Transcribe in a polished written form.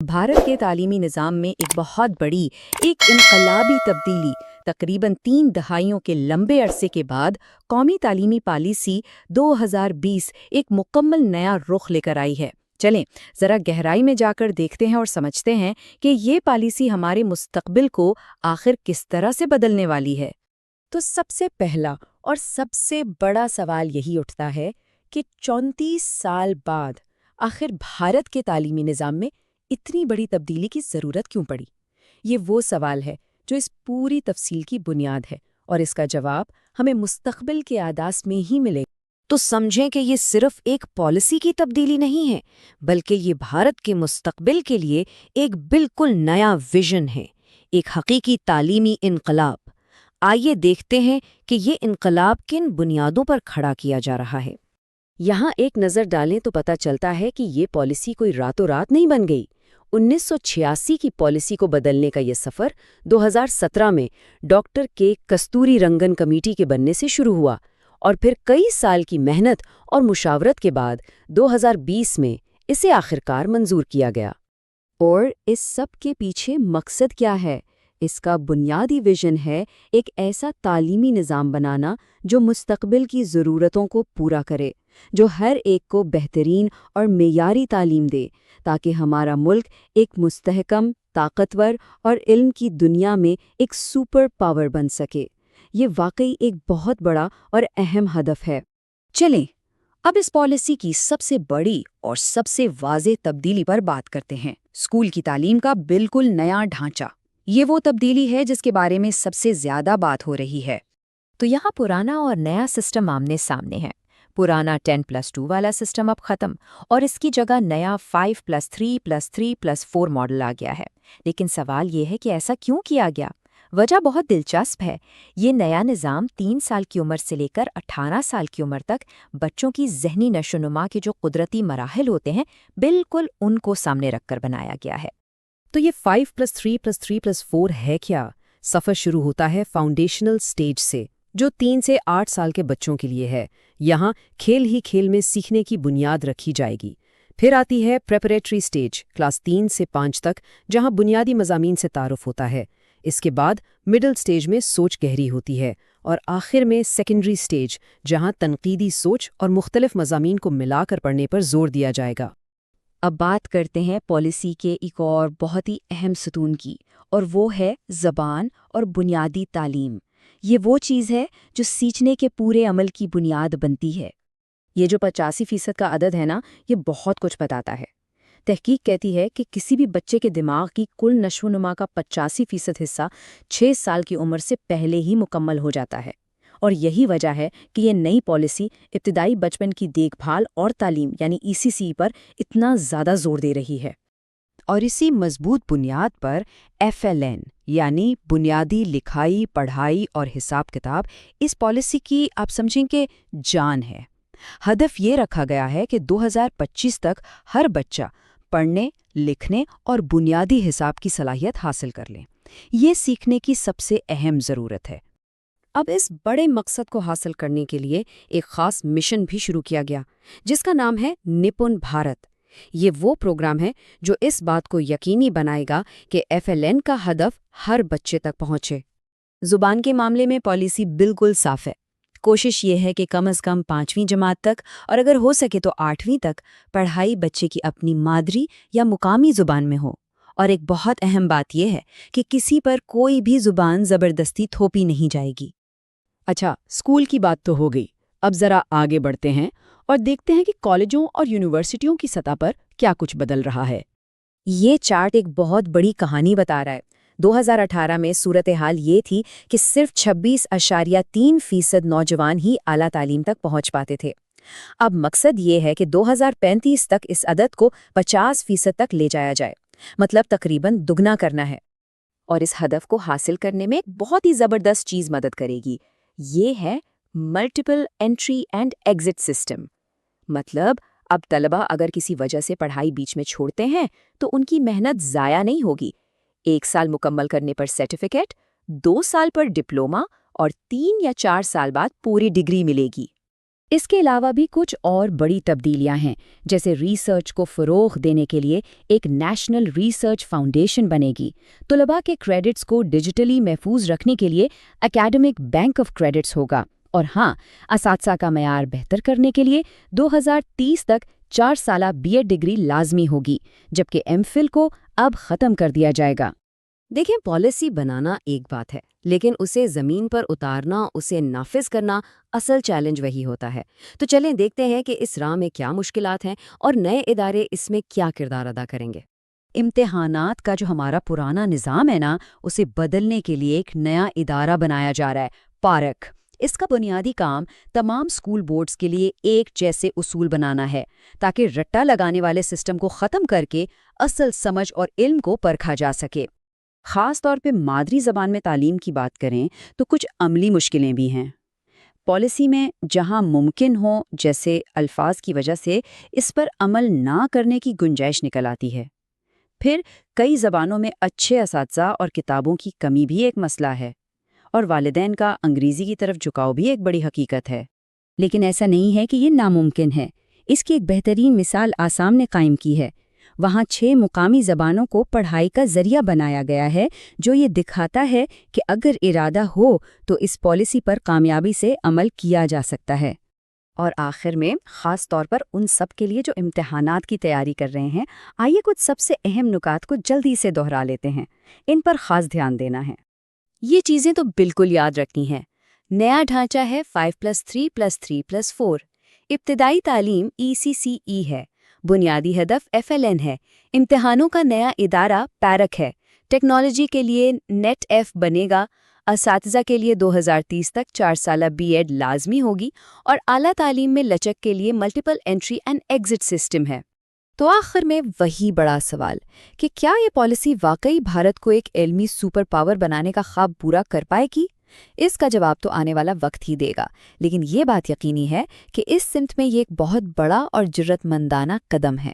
भारत के तालीमी निज़ाम में एक बहुत बड़ी, एक इनकलाबी तब्दीली तकरीबन 3 दहाइयों के लंबे अरसे के बाद कौमी तालीमी पॉलिसी 2020 एक मुकम्मल नया रुख लेकर आई है। चलें, ज़रा गहराई में जाकर देखते हैं और समझते हैं कि ये पॉलिसी हमारे मुस्तकबिल को आखिर किस तरह से बदलने वाली है। तो सबसे पहला और सबसे बड़ा सवाल यही उठता है कि 34 साल बाद आखिर भारत के तालीमी निज़ाम में इतनी बड़ी तब्दीली की ज़रूरत क्यों पड़ी? ये वो सवाल है जो इस पूरी तफसील की बुनियाद है, और इसका जवाब हमें मुस्तकबिल के आदास में ही मिलेगा। तो समझें कि ये सिर्फ एक पॉलिसी की तब्दीली नहीं है, बल्कि ये भारत के मुस्तकबिल के लिए एक बिल्कुल नया विजन है, एक हकीकी तालीमी इनकलाब। आइए देखते हैं कि ये इनकलाब किन बुनियादों पर खड़ा किया जा रहा है। यहाँ एक नज़र डालें तो पता चलता है कि ये पॉलिसी कोई रातों रात नहीं बन गई। 1986 की पॉलिसी को बदलने का ये सफ़र 2017 में डॉक्टर के कस्तूरी रंगन कमेटी के बनने से शुरू हुआ, और फिर कई साल की मेहनत और मुशावरत के बाद 2020 में इसे आखिरकार मंजूर किया गया। और इस सब के पीछे मकसद क्या है? इसका बुनियादी विजन है एक ऐसा तालीमी निज़ाम बनाना जो मुस्तकबिल की ज़रूरतों को पूरा करे, जो हर एक को बेहतरीन और मेयारी तालीम दे, ताकि हमारा मुल्क एक मुस्तहकम, ताकतवर और इल्म की दुनिया में एक सुपर पावर बन सके। ये वाकई एक बहुत बड़ा और अहम हदफ है। चलें, अब इस पॉलिसी की सबसे बड़ी और सबसे वाज़ेह तब्दीली पर बात करते हैं। स्कूल की तालीम का बिल्कुल नया ढांचा। ये वो तब्दीली है जिसके बारे में सबसे ज़्यादा बात हो रही है। तो यहाँ पुराना और नया सिस्टम आमने सामने है। पुराना 10+2 वाला सिस्टम अब ख़त्म, और इसकी जगह नया 5+3+3+4 मॉडल आ गया है। लेकिन सवाल ये है कि ऐसा क्यों किया गया? वजह बहुत दिलचस्प है। ये नया निज़ाम 3 साल की उम्र से लेकर 18 साल की उम्र तक बच्चों की ज़हनी नशोनुमा के जो कुदरती मराहिल होते हैं, बिल्कुल उनको सामने रखकर बनाया गया है। तो ये 5+3+3+4 है क्या? सफ़र शुरू होता है फाउंडेशनल स्टेज से, जो 3 से 8 साल के बच्चों के लिए है। यहाँ खेल ही खेल में सीखने की बुनियाद रखी जाएगी। फिर आती है प्रेपरेटरी स्टेज, क्लास 3 से 5 तक, जहाँ बुनियादी मज़ामीन से तारुफ होता है। इसके बाद मिडिल स्टेज में सोच गहरी होती है, और आखिर में सेकेंडरी स्टेज, जहाँ तनकीदी सोच और मुख्तलिफ मज़ामीन को मिलाकर पढ़ने पर जोर दिया जाएगा। अब बात करते हैं पॉलिसी के एक और बहुत ही अहम सतून की, और वो है ज़बान और बुनियादी तालीम। ये वो चीज़ है जो सीखने के पूरे अमल की बुनियाद बनती है। ये जो 85% का अदद है ना, ये बहुत कुछ बताता है। तहकीक कहती है कि किसी भी बच्चे के दिमाग की कुल नशोनुमा का 85% हिस्सा 6 साल की उम्र से पहले ही मुकम्मल हो जाता है। और यही वजह है कि ये नई पॉलिसी इब्तिदाई बचपन की देखभाल और तालीम यानी ECC पर इतना ज़्यादा जोर दे रही है। और इसी मजबूत बुनियाद पर FLN यानी बुनियादी लिखाई, पढ़ाई और हिसाब किताब इस पॉलिसी की आप समझें कि जान है। हदफ ये रखा गया है कि 2025 तक हर बच्चा पढ़ने, लिखने और बुनियादी हिसाब की सलाहियत हासिल कर ले। ये सीखने की सबसे अहम ज़रूरत है। अब इस बड़े मकसद को हासिल करने के लिए एक ख़ास मिशन भी शुरू किया गया, जिसका नाम है निपुण भारत। ये वो प्रोग्राम है जो इस बात को यकीनी बनाएगा कि FLN का हदफ हर बच्चे तक पहुंचे। ज़ुबान के मामले में पॉलिसी बिल्कुल साफ है। कोशिश ये है कि कम से कम 5वीं जमात तक, और अगर हो सके तो 8वीं तक, पढ़ाई बच्चे की अपनी मादरी या मुकामी ज़ुबान में हो। और एक बहुत अहम बात यह है कि किसी पर कोई भी ज़ुबान ज़बरदस्ती थोपी नहीं जाएगी। अच्छा, स्कूल की बात तो हो गई। अब ज़रा आगे बढ़ते हैं और देखते हैं कि कॉलेजों और यूनिवर्सिटियों की सतह पर क्या कुछ बदल रहा है। ये चार्ट एक बहुत बड़ी कहानी बता रहा है। 2018 में सूरत हाल ये थी कि सिर्फ 26.3% नौजवान ही आला तालीम तक पहुंच पाते थे। अब मकसद ये है कि 2035 तक इस अदद को 50% तक ले जाया जाए, मतलब तकरीबन दुगना करना है। और इस हदफ को हासिल करने में एक बहुत ही ज़बरदस्त चीज़ मदद करेगी। ये है multiple entry and exit system. मतलब अब तलबा अगर किसी वजह से पढ़ाई बीच में छोड़ते हैं तो उनकी मेहनत ज़ाया नहीं होगी। 1 साल मुकम्मल करने पर सर्टिफिकेट, 2 साल पर डिप्लोमा और 3 या 4 साल बाद पूरी डिग्री मिलेगी। اس کے علاوہ بھی کچھ اور بڑی تبدیلیاں ہیں، جیسے ریسرچ کو فروغ دینے کے لیے ایک نیشنل ریسرچ فاؤنڈیشن بنے گی، طلباء کے کریڈٹس کو ڈیجیٹلی محفوظ رکھنے کے لیے اکیڈمک بینک آف کریڈٹس ہوگا، اور ہاں، اساتذہ کا معیار بہتر کرنے کے لیے 2030 تک 4 سالہ بی ایڈ ڈگری لازمی ہوگی، جبکہ ایم فل کو اب ختم کر دیا جائے گا۔ دیکھیں، پالیسی بنانا ایک بات ہے، لیکن اسے زمین پر اتارنا، اسے نافذ کرنا، اصل چیلنج وہی ہوتا ہے۔ تو چلیں دیکھتے ہیں کہ اس راہ میں کیا مشکلات ہیں اور نئے ادارے اس میں کیا کردار ادا کریں گے۔ امتحانات کا جو ہمارا پرانا نظام ہے نا، اسے بدلنے کے لیے ایک نیا ادارہ بنایا جا رہا ہے، پارک۔ اس کا بنیادی کام تمام اسکول بورڈز کے لیے ایک جیسے اصول بنانا ہے، تاکہ رٹا لگانے والے سسٹم کو ختم کر کے اصل سمجھ اور علم کو پرکھا جا سکے۔ خاص طور پہ مادری زبان میں تعلیم کی بات کریں تو کچھ عملی مشکلیں بھی ہیں۔ پالیسی میں جہاں ممکن ہو، جیسے الفاظ کی وجہ سے اس پر عمل نہ کرنے کی گنجائش نکل آتی ہے۔ پھر کئی زبانوں میں اچھے اساتذہ اور کتابوں کی کمی بھی ایک مسئلہ ہے، اور والدین کا انگریزی کی طرف جھکاؤ بھی ایک بڑی حقیقت ہے۔ لیکن ایسا نہیں ہے کہ یہ ناممکن ہے۔ اس کی ایک بہترین مثال آسام نے قائم کی ہے۔ وہاں 6 مقامی زبانوں کو پڑھائی کا ذریعہ بنایا گیا ہے، جو یہ دکھاتا ہے کہ اگر ارادہ ہو تو اس پالیسی پر کامیابی سے عمل کیا جا سکتا ہے۔ اور آخر میں، خاص طور پر ان سب کے لیے جو امتحانات کی تیاری کر رہے ہیں، آئیے کچھ سب سے اہم نکات کو جلدی سے دہرا لیتے ہیں۔ ان پر خاص دھیان دینا ہے۔ یہ چیزیں تو بالکل یاد رکھنی ہیں۔ نیا ڈھانچہ ہے 5+3+3+4۔ ابتدائی تعلیم ECCE ہے۔ بنیادی ہدف FLN ہے۔ امتحانوں کا نیا ادارہ پیرک ہے۔ ٹیکنالوجی کے لیے نیٹ ایف بنے گا۔ اساتذہ کے لیے 2030 تک 4 سالہ بی ایڈ لازمی ہوگی، اور اعلیٰ تعلیم میں لچک کے لیے multiple entry and exit system ہے۔ تو آخر میں وہی بڑا سوال کہ کیا یہ پالیسی واقعی بھارت کو ایک علمی سپر پاور بنانے کا خواب پورا کر پائے گی؟ اس کا جواب تو آنے والا وقت ہی دے گا، لیکن یہ بات یقینی ہے کہ اس سمت میں یہ ایک بہت بڑا اور جرأت مندانہ قدم ہے۔